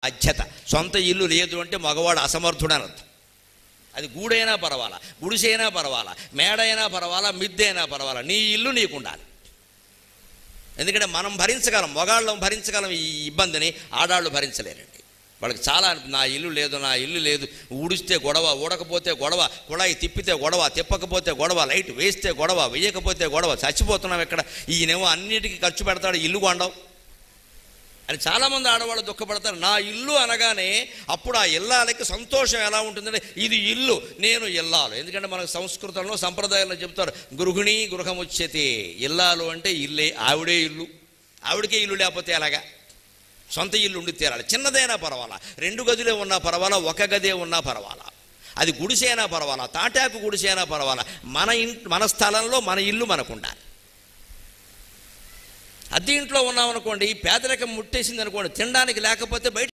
బాధ్యత. సొంత ఇల్లు లేదు అంటే మగవాడు అసమర్థుడు అని అర్థం. అది గూడైనా పర్వాలా, గుడిసైనా పర్వాలా, మేడైనా పర్వాలా, మిద్దైనా పర్వాలా, నీ ఇల్లు నీకు ఉండాలి. ఎందుకంటే మనం భరించగలం, మగాళ్ళం భరించగలం ఈ ఇబ్బందిని, ఆడాళ్ళు భరించలేరండి. వాళ్ళకి చాలా నా ఇల్లు లేదు, నా ఇల్లు లేదు, ఊడిస్తే గొడవ, ఊడకపోతే గొడవ, కుళాయి తిప్పితే గొడవ, తిప్పకపోతే గొడవ, లైట్ వేస్తే గొడవ, వేయకపోతే గొడవ, చచ్చిపోతున్నాం ఎక్కడ, ఈయనేమో అన్నిటికీ ఖర్చు పెడతాడు, ఇల్లు కొండవు అని చాలామంది ఆడవాళ్ళు దుఃఖపడతారు. నా ఇల్లు అనగానే అప్పుడు ఆ ఇల్లాలకి సంతోషం ఎలా ఉంటుందంటే ఇది ఇల్లు, నేను ఇల్లాలు. ఎందుకంటే మనకు సంస్కృతంలో సంప్రదాయంలో చెప్తారు గృహిణి గృహముచ్యతే, ఇల్లాలు అంటే ఇల్లే, ఆవిడే ఇల్లు, ఆవిడకే ఇల్లు లేకపోతే ఎలాగా, సొంత ఇల్లు ఉండి తీరాలి. చిన్నదైనా పర్వాలా, 2 గదులే ఉన్నా పర్వాలా, 1 గదే ఉన్నా పర్వాలా, అది గుడిసైనా పర్వాలా, తాటాకు గుడిసైనా పర్వాలా, మన స్థలంలో మన ఇల్లు మనకు ఉండాలి. అద్దె ఇంట్లో ఉన్నామనుకోండి, పేదరికం ముట్టేసింది అనుకోండి, తినడానికి లేకపోతే బయట